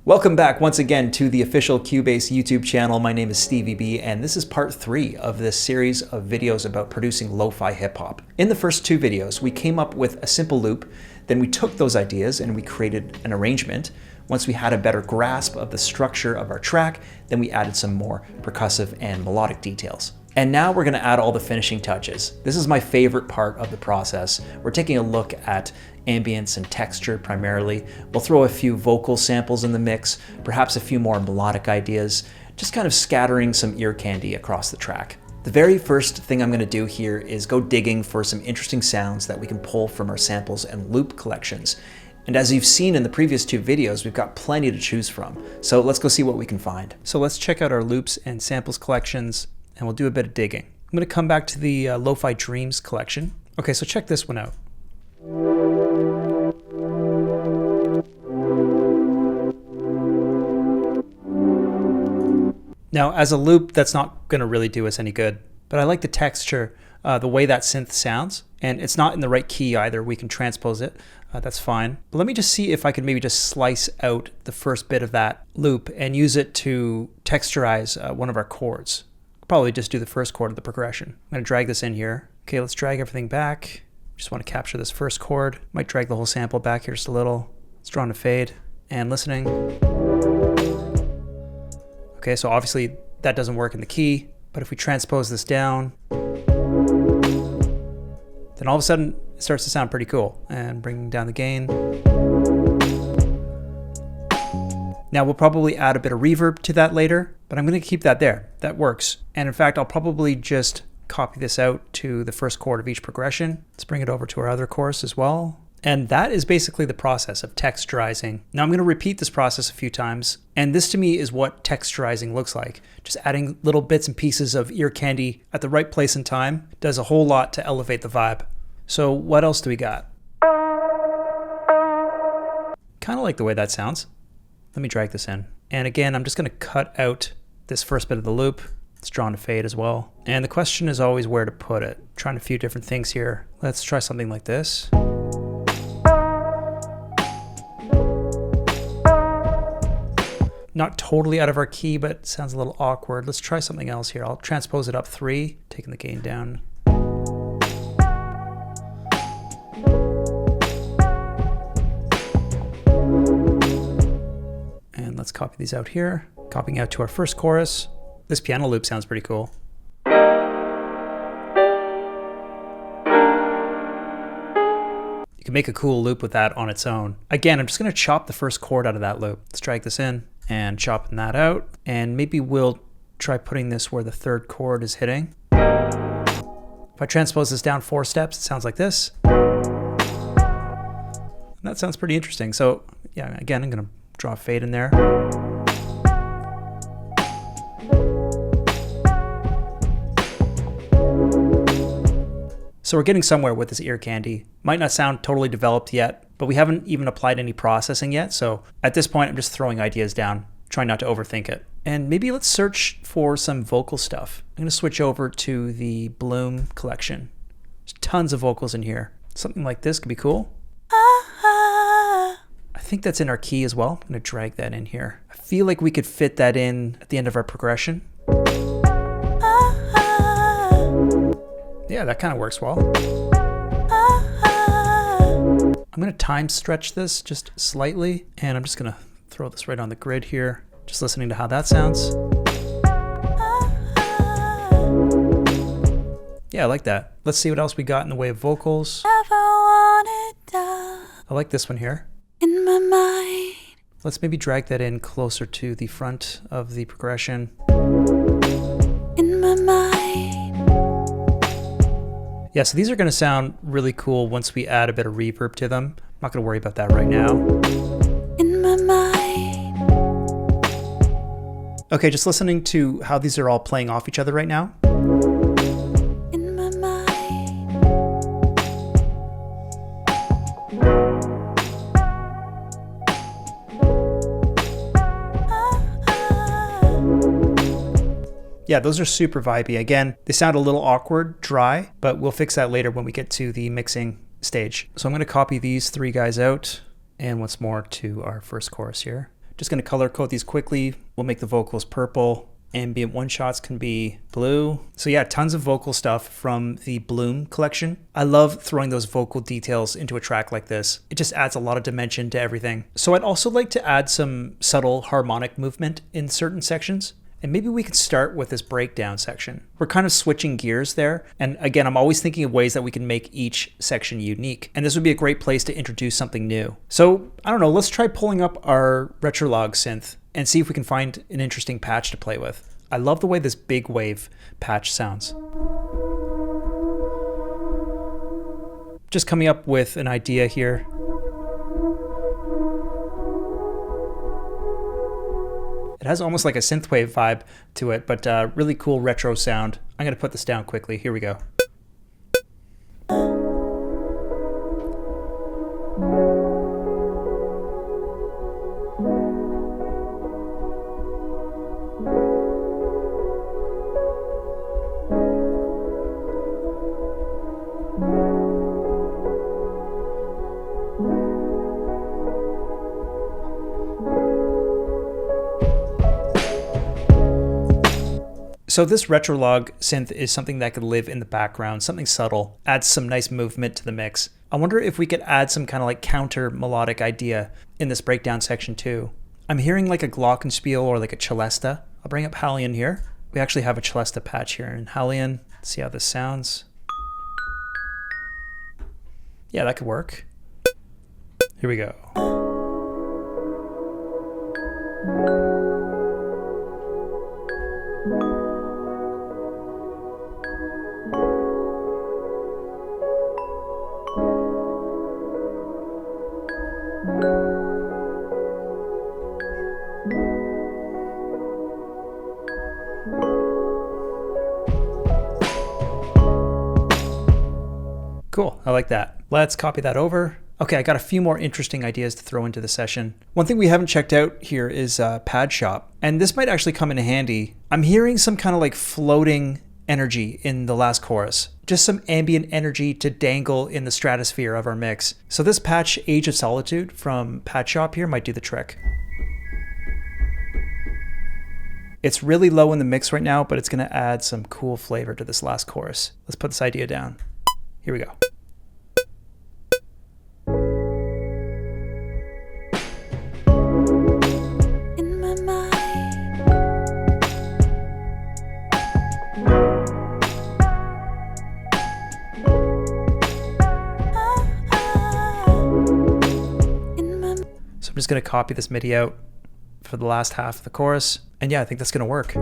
Welcome back once again to the official Cubase YouTube channel. My name is Stevie B, and this is part 3 of this series of videos about producing lo-fi hip-hop. In the first 2 videos, we came up with a simple loop, then we took those ideas and we created an arrangement. Once we had a better grasp of the structure of our track, then we added some more percussive and melodic details. And now we're gonna add all the finishing touches. This is my favorite part of the process. We're taking a look at ambience and texture primarily. We'll throw a few vocal samples in the mix, perhaps a few more melodic ideas, just kind of scattering some ear candy across the track. The very first thing I'm gonna do here is go digging for some interesting sounds that we can pull from our samples and loop collections. And as you've seen in the previous 2 videos, we've got plenty to choose from. So let's go see what we can find. So let's check out our loops and samples collections, and we'll do a bit of digging. I'm gonna come back to the Lo-Fi Dreams collection. Okay, so check this one out. Now, as a loop, that's not gonna really do us any good, but I like the texture, the way that synth sounds, and it's not in the right key either. We can transpose it, that's fine. But let me just see if I could maybe just slice out the first bit of that loop and use it to texturize one of our chords. Probably just do the first chord of the progression. I'm gonna drag this in here. Okay, let's drag everything back. Just wanna capture this first chord. Might drag the whole sample back here just a little. Let's draw on a fade and listening. Okay, so obviously that doesn't work in the key, but if we transpose this down, then all of a sudden it starts to sound pretty cool. And bringing down the gain. Now we'll probably add a bit of reverb to that later, but I'm gonna keep that there. That works. And in fact, I'll probably just copy this out to the first chord of each progression. Let's bring it over to our other chorus as well. And that is basically the process of texturizing. Now I'm gonna repeat this process a few times, and this to me is what texturizing looks like. Just adding little bits and pieces of ear candy at the right place and time does a whole lot to elevate the vibe. So what else do we got? Kind of like the way that sounds. Let me drag this in. And again, I'm just gonna cut out this first bit of the loop. Let's draw on a fade as well. And the question is always where to put it. I'm trying a few different things here. Let's try something like this. Not totally out of our key, but it sounds a little awkward. Let's try something else here. I'll transpose it up 3, taking the gain down. And let's copy these out here. Copying out to our first chorus. This piano loop sounds pretty cool. You can make a cool loop with that on its own. Again, I'm just gonna chop the first chord out of that loop. Let's drag this in and chopping that out. And maybe we'll try putting this where the 3rd chord is hitting. If I transpose this down 4 steps, it sounds like this. And that sounds pretty interesting. So yeah, again, I'm gonna draw a fade in there. So we're getting somewhere with this ear candy. Might not sound totally developed yet, but we haven't even applied any processing yet. So at this point, I'm just throwing ideas down, trying not to overthink it. And maybe let's search for some vocal stuff. I'm gonna switch over to the Bloom collection. There's tons of vocals in here. Something like this could be cool. I think that's in our key as well. I'm gonna drag that in here. I feel like we could fit that in at the end of our progression. Yeah, that kind of works well. I'm gonna time stretch this just slightly, and I'm just gonna throw this right on the grid here. Just listening to how that sounds. Yeah, I like that. Let's see what else we got in the way of vocals. I like this one here. In my mind. Let's maybe drag that in closer to the front of the progression. In my mind. Yeah, so these are gonna sound really cool once we add a bit of reverb to them. I'm not gonna worry about that right now. In my mind. Okay, just listening to how these are all playing off each other right now. In my mind. Yeah, those are super vibey. Again, they sound a little awkward, dry, but we'll fix that later when we get to the mixing stage. So I'm going to copy these 3 guys out and once more to our first chorus here. Just going to color code these quickly. We'll make the vocals purple. Ambient one shots can be blue. So yeah, tons of vocal stuff from the Bloom collection. I love throwing those vocal details into a track like this. It just adds a lot of dimension to everything. So I'd also like to add some subtle harmonic movement in certain sections. And maybe we could start with this breakdown section. We're kind of switching gears there. And again, I'm always thinking of ways that we can make each section unique. And this would be a great place to introduce something new. So I don't know, let's try pulling up our Retrologue synth and see if we can find an interesting patch to play with. I love the way this big wave patch sounds. Just coming up with an idea here. It has almost like a synthwave vibe to it, but really cool retro sound. I'm going to put this down quickly. Here we go. So this Retrologue synth is something that could live in the background, something subtle, adds some nice movement to the mix. I wonder if we could add some kind of like counter melodic idea in this breakdown section too. I'm hearing like a glockenspiel or like a celesta. I'll bring up HALion here. We actually have a celesta patch here in HALion. Let's see how this sounds. Yeah, that could work. Here we go. Cool, I like that. Let's copy that over. Okay, I got a few more interesting ideas to throw into the session. One thing we haven't checked out here is Padshop, and this might actually come in handy. I'm hearing some kind of like floating energy in the last chorus. Just some ambient energy to dangle in the stratosphere of our mix. So this patch, Age of Solitude from Padshop here, might do the trick. It's really low in the mix right now, but it's gonna add some cool flavor to this last chorus. Let's put this idea down. Here we go. In my mind. So I'm just gonna copy this MIDI out for the last half of the chorus. And yeah, I think that's gonna work.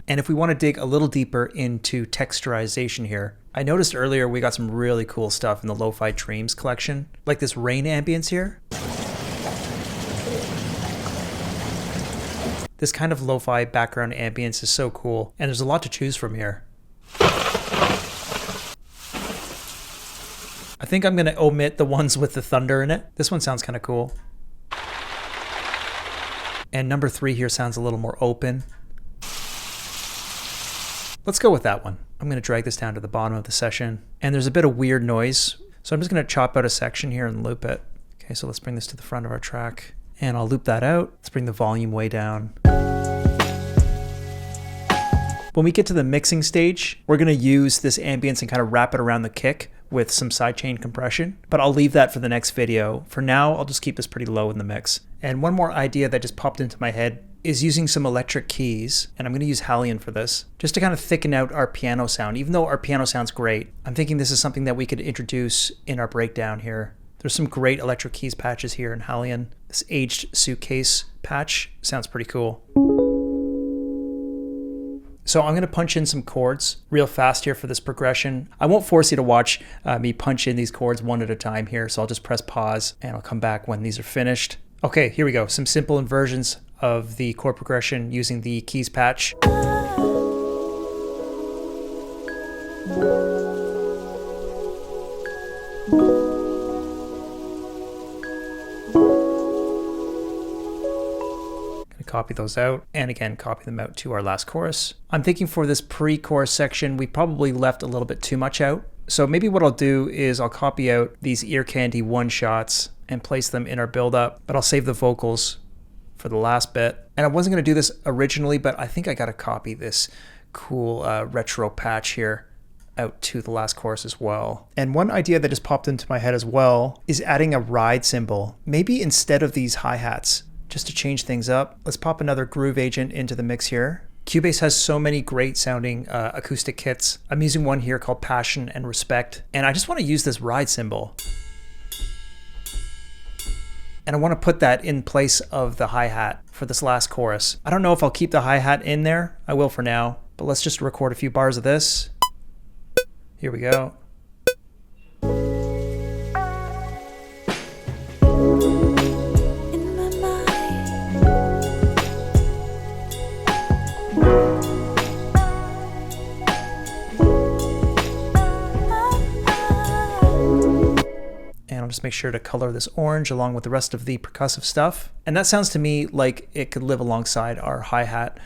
And if we want to dig a little deeper into texturization here, I noticed earlier we got some really cool stuff in the LoFi Dreams collection, like this rain ambience here. This kind of lo-fi background ambience is so cool, and there's a lot to choose from here. I think I'm going to omit the ones with the thunder in it. This one sounds kind of cool. And number 3 here sounds a little more open. Let's go with that one. I'm going to drag this down to the bottom of the session. And there's a bit of weird noise, so I'm just going to chop out a section here and loop it. Okay, so let's bring this to the front of our track. And I'll loop that out. Let's bring the volume way down. When we get to the mixing stage, we're going to use this ambience and kind of wrap it around the kick with some sidechain compression, but I'll leave that for the next video. For now, I'll just keep this pretty low in the mix. And one more idea that just popped into my head is using some electric keys, and I'm going to use HALion for this, just to kind of thicken out our piano sound. Even though our piano sounds great, I'm thinking this is something that we could introduce in our breakdown here. There's some great electric keys patches here in HALion. This Aged Suitcase patch sounds pretty cool. So I'm going to punch in some chords real fast here for this progression. I won't force you to watch me punch in these chords one at a time here, so I'll just press pause and I'll come back when these are finished. Okay, here we go. Some simple inversions of the chord progression using the keys patch. Copy those out, and again copy them out to our last chorus. I'm thinking for this pre-chorus section we probably left a little bit too much out, So maybe what I'll do is I'll copy out these ear candy one shots and place them in our build up, but I'll save the vocals for the last bit. And I wasn't going to do this originally, but I think I got to copy this cool retro patch here out to the last chorus as well. And one idea that just popped into my head as well is adding a ride cymbal, maybe instead of these hi-hats, just to change things up. Let's pop another groove agent into the mix here. Cubase has so many great sounding acoustic kits. I'm using one here called Passion and Respect, and I just want to use this ride cymbal. And I want to put that in place of the hi-hat for this last chorus. I don't know if I'll keep the hi-hat in there. I will for now, but let's just record a few bars of this. Here we go. I'll just make sure to color this orange along with the rest of the percussive stuff. And that sounds to me like it could live alongside our hi-hat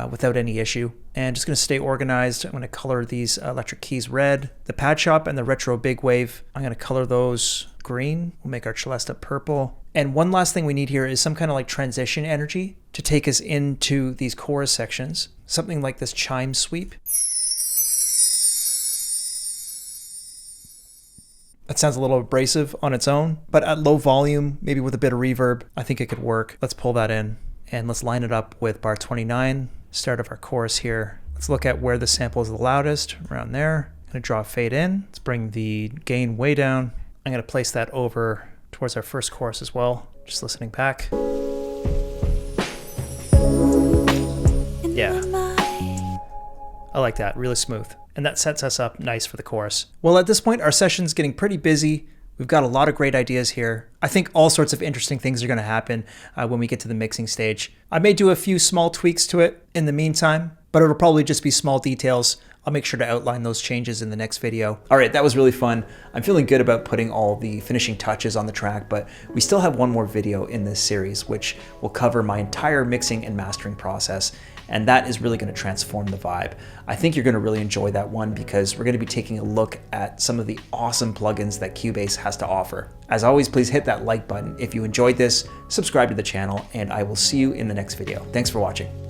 without any issue. And just gonna stay organized. I'm gonna color these electric keys red. The Padshop and the Retro Big Wave, I'm gonna color those green. We'll make our celesta purple. And one last thing we need here is some kind of like transition energy to take us into these chorus sections. Something like this chime sweep. That sounds a little abrasive on its own, but at low volume, maybe with a bit of reverb, I think it could work. Let's pull that in and let's line it up with bar 29, start of our chorus here. Let's look at where the sample is the loudest, around there. I'm gonna draw a fade in. Let's bring the gain way down. I'm gonna place that over towards our first chorus as well. Just listening back. Yeah. I like that, really smooth. And that sets us up nice for the chorus. Well, at this point, our session's getting pretty busy. We've got a lot of great ideas here. I think all sorts of interesting things are gonna happen when we get to the mixing stage. I may do a few small tweaks to it in the meantime, but it'll probably just be small details. I'll make sure to outline those changes in the next video. All right, that was really fun. I'm feeling good about putting all the finishing touches on the track, but we still have one more video in this series, which will cover my entire mixing and mastering process. And that is really going to transform the vibe. I think you're going to really enjoy that one because we're going to be taking a look at some of the awesome plugins that Cubase has to offer. As always, please hit that like button if you enjoyed this, subscribe to the channel, and I will see you in the next video. Thanks for watching.